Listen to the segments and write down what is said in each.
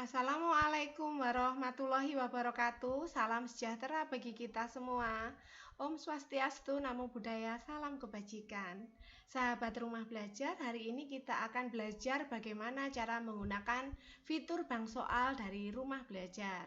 Assalamualaikum warahmatullahi wabarakatuh. Salam sejahtera bagi kita semua. Om Swastiastu, Namo Buddhaya, salam kebajikan. Sahabat rumah belajar, hari ini kita akan belajar bagaimana cara menggunakan fitur bank soal dari rumah belajar.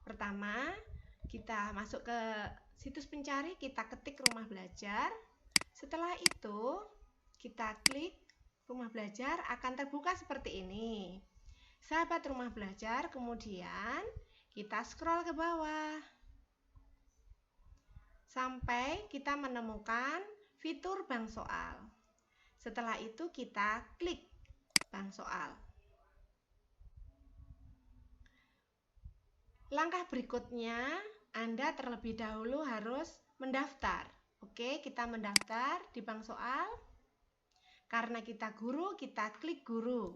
Pertama, kita masuk ke situs pencari, kita ketik rumah belajar. Setelah itu, kita klik rumah belajar, akan terbuka seperti ini. Sahabat rumah belajar, kemudian kita scroll ke bawah sampai kita menemukan fitur bank soal. Setelah itu kita klik bank soal. Langkah berikutnya, Anda terlebih dahulu harus mendaftar. Oke, kita mendaftar di bank soal. Karena kita guru, kita klik guru.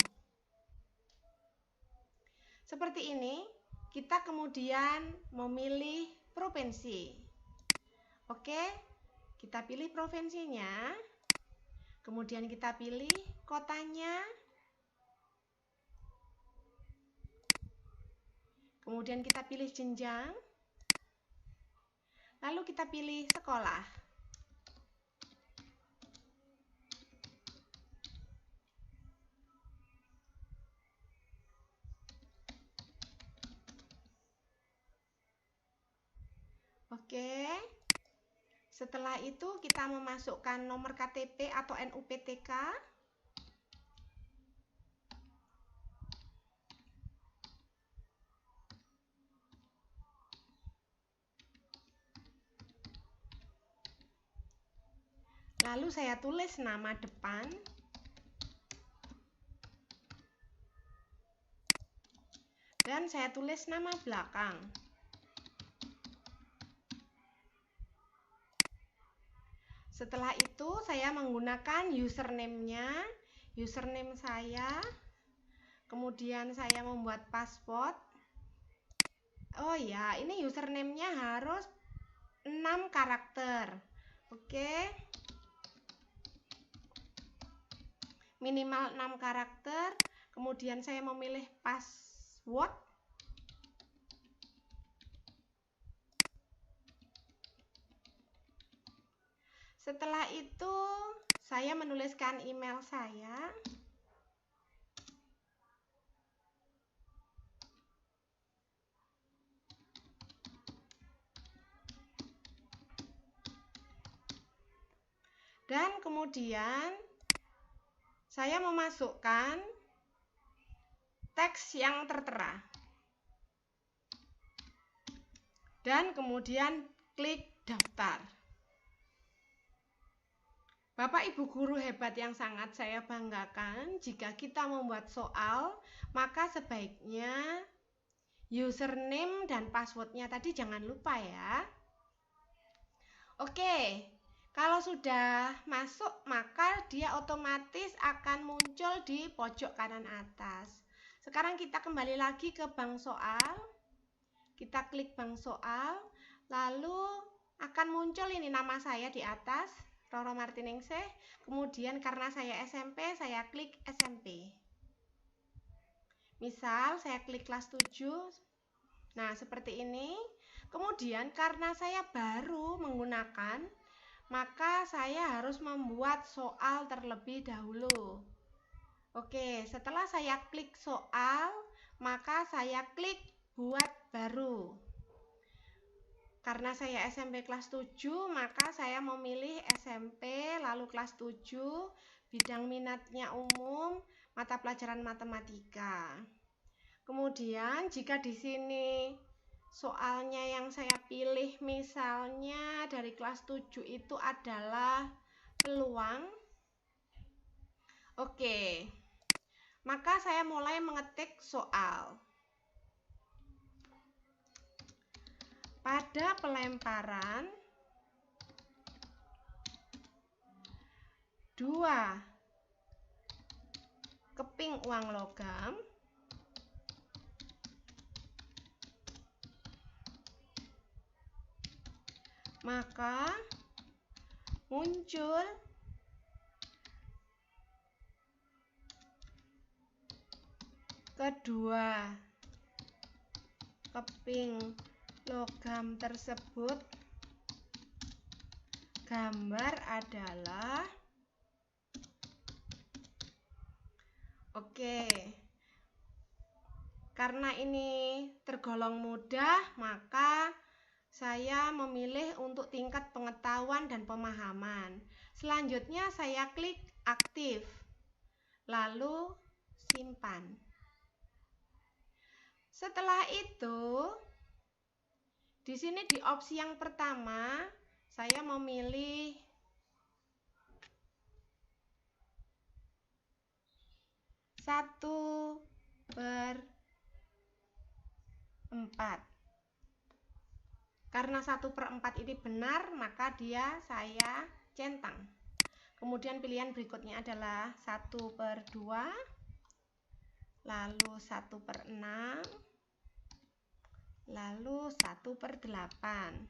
Seperti ini, kita kemudian memilih provinsi. Oke, kita pilih provinsinya. Kemudian kita pilih kotanya. Kemudian kita pilih jenjang. Lalu kita pilih sekolah. Oke. Setelah itu kita memasukkan nomor KTP atau NUPTK. Lalu saya tulis nama depan. Dan saya tulis nama belakang. Setelah itu saya menggunakan username-nya, username saya. Kemudian saya membuat password. Oh ya, ini username-nya harus 6 karakter. Oke. Minimal 6 karakter. Kemudian saya memilih password. Setelah itu saya menuliskan email saya. Dan kemudian saya memasukkan teks yang tertera. Dan kemudian klik daftar. Bapak Ibu guru hebat yang sangat saya banggakan, jika kita membuat soal, maka sebaiknya username dan passwordnya tadi jangan lupa ya. Oke, kalau sudah masuk, maka dia otomatis akan muncul di pojok kanan atas. Sekarang kita kembali lagi ke bank soal. Kita klik bank soal, lalu akan muncul ini nama saya di atas, Roro Martiningsih. Kemudian karena saya SMP, saya klik SMP. Misal saya klik kelas 7. Nah, seperti ini. Kemudian karena saya baru menggunakan, maka saya harus membuat soal terlebih dahulu. Oke, setelah saya klik soal, maka saya klik buat baru. Karena saya SMP kelas 7, maka saya memilih SMP, lalu kelas 7, bidang minatnya umum, mata pelajaran matematika. Kemudian jika di sini soalnya yang saya pilih misalnya dari kelas 7 itu adalah peluang. Oke. Maka saya mulai mengetik soal. Pada pelemparan 2 keping uang logam, maka muncul kedua keping logam tersebut, gambar adalah, oke, karena ini tergolong mudah, maka saya memilih untuk tingkat pengetahuan dan pemahaman. Selanjutnya saya klik aktif, lalu simpan. Setelah itu, di sini di opsi yang pertama, saya memilih 1/4. Karena 1/4 ini benar, maka saya centang. Kemudian pilihan berikutnya adalah 1/2, lalu 1/6, lalu 1/8.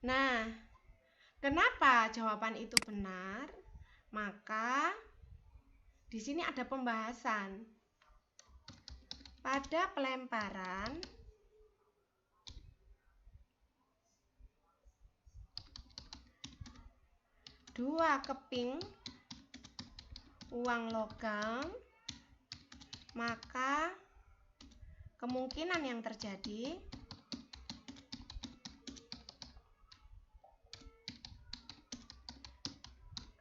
Nah, kenapa jawaban itu benar? Maka di sini ada pembahasan. Pada pelemparan dua keping uang logam, maka kemungkinan yang terjadi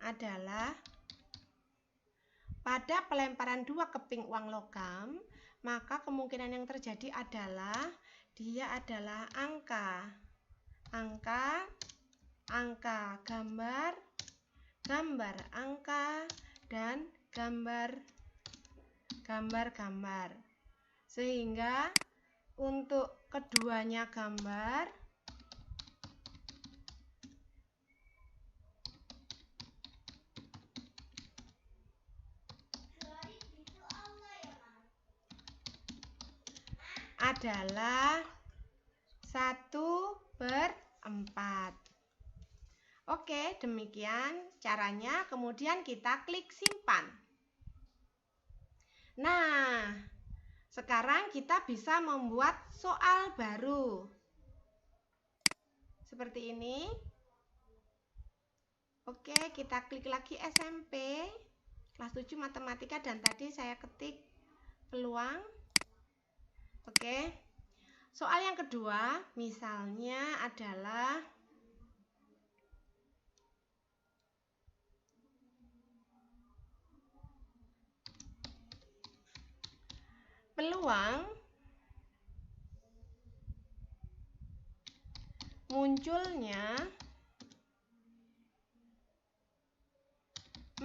adalah pada pelemparan 2 keping uang logam, maka kemungkinan yang terjadi adalah dia adalah angka, gambar, angka, dan gambar. Sehingga untuk keduanya gambar, adalah 1/4. Oke, demikian caranya. Kemudian kita klik simpan. Nah, sekarang kita bisa membuat soal baru. Seperti ini. Oke, kita klik lagi SMP, kelas 7 matematika, dan tadi saya ketik peluang. Oke, soal yang kedua misalnya adalah peluang munculnya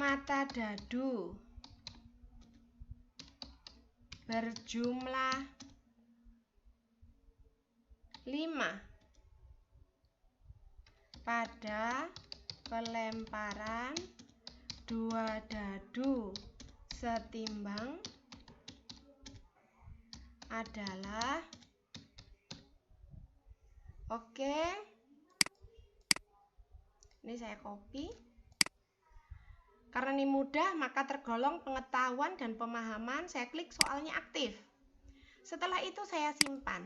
mata dadu berjumlah 5 pada pelemparan 2 dadu setimbang adalah, oke, ini saya copy. Karena ini mudah, maka tergolong pengetahuan dan pemahaman. Saya klik soalnya aktif. Setelah itu saya simpan.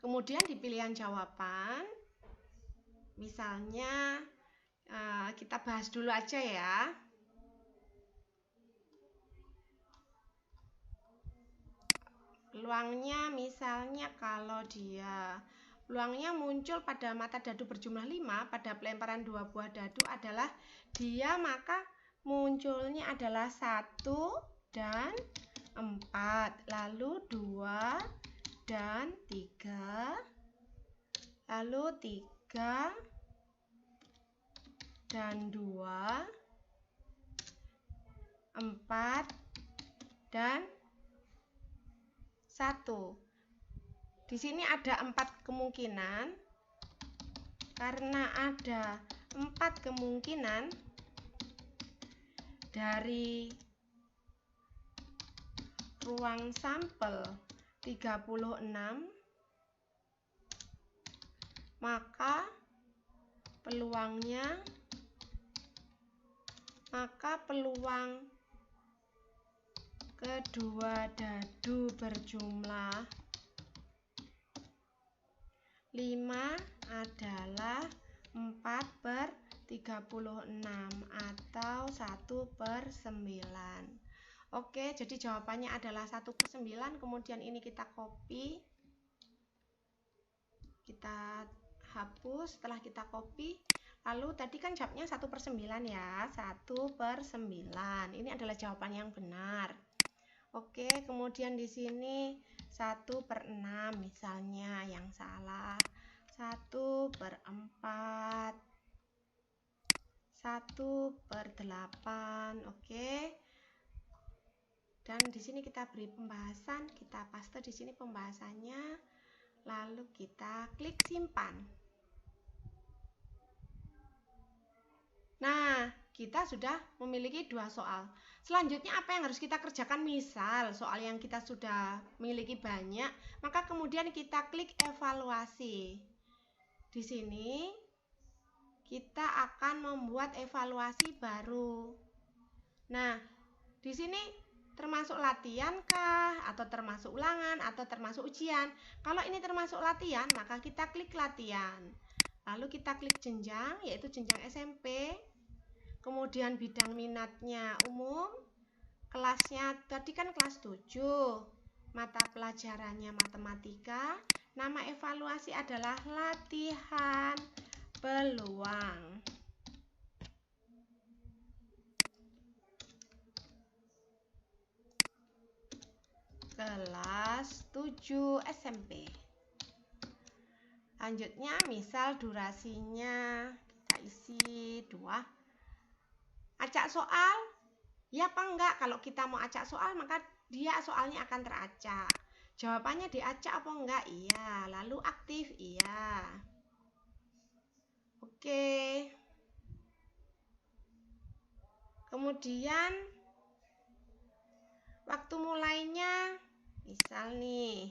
Kemudian di pilihan jawaban, misalnya kita bahas dulu aja ya. Peluangnya misalnya kalau peluangnya muncul pada mata dadu berjumlah 5 pada pelemparan 2 buah dadu adalah dia, maka munculnya adalah 1 dan 4, lalu 2 dan 3, lalu 3 dan 2, 4 dan 1. Di sini ada 4 kemungkinan. Karena ada 4 kemungkinan dari ruang sampel 36, maka peluang kedua dadu berjumlah 5 adalah 4/36 atau 1/9. Oke, jadi jawabannya adalah 1/9. Kemudian ini kita copy, kita hapus. Setelah kita copy, lalu tadi kan jawabnya 1/9 ya, 1/9. Ini adalah jawaban yang benar. Oke, kemudian di sini 1/6 misalnya yang salah. 1/4, 1/8. Oke. Dan di sini kita beri pembahasan, kita paste di sini pembahasannya, lalu kita klik simpan. Nah, kita sudah memiliki 2 soal. Selanjutnya apa yang harus kita kerjakan? Misal soal yang kita sudah miliki banyak, maka kemudian kita klik evaluasi. Di sini kita akan membuat evaluasi baru. Nah, di sini termasuk latihan kah, atau termasuk ulangan, atau termasuk ujian? Kalau ini termasuk latihan, maka kita klik latihan. Lalu kita klik jenjang, yaitu jenjang SMP. Kemudian bidang minatnya umum. Kelasnya tadi kan kelas 7. Mata pelajarannya matematika. Nama evaluasi adalah latihan peluang. Kelas 7 SMP. Lanjutnya misal durasinya kita isi 2. Acak soal ya apa enggak? Kalau kita mau acak soal maka dia soalnya akan teracak. Jawabannya diacak apa enggak? Iya. Lalu aktif? Iya. Oke. Kemudian waktu mulainya misal nih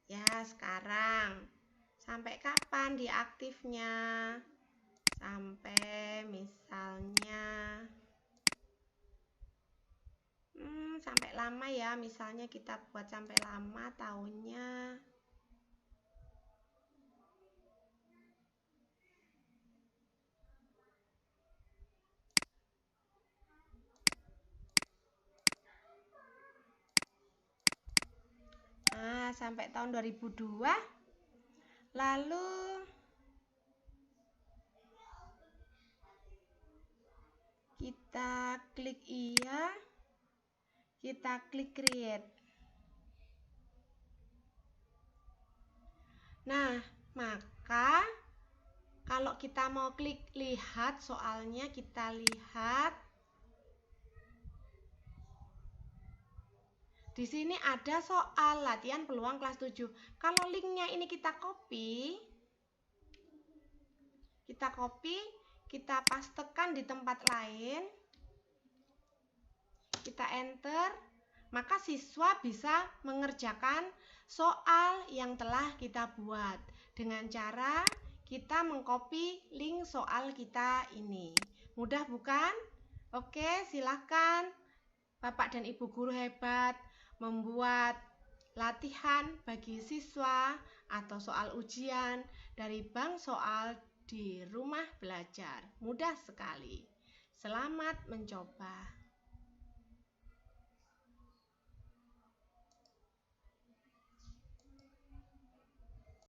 ya sekarang, sampai kapan dia aktifnya? Sampai misalnya sampai lama ya, misalnya kita buat sampai lama tahunnya. Nah, sampai tahun 2002. Lalu kita klik iya, kita klik create. Nah, maka kalau kita mau klik lihat soalnya, kita lihat di sini ada soal latihan peluang kelas 7. Kalau linknya ini kita copy, kita pastekan di tempat lain, kita enter, maka siswa bisa mengerjakan soal yang telah kita buat dengan cara kita mengcopy link soal kita ini. Mudah bukan? Oke, silahkan. Bapak dan Ibu guru hebat membuat latihan bagi siswa atau soal ujian dari bank soal di rumah belajar. Mudah sekali. Selamat mencoba.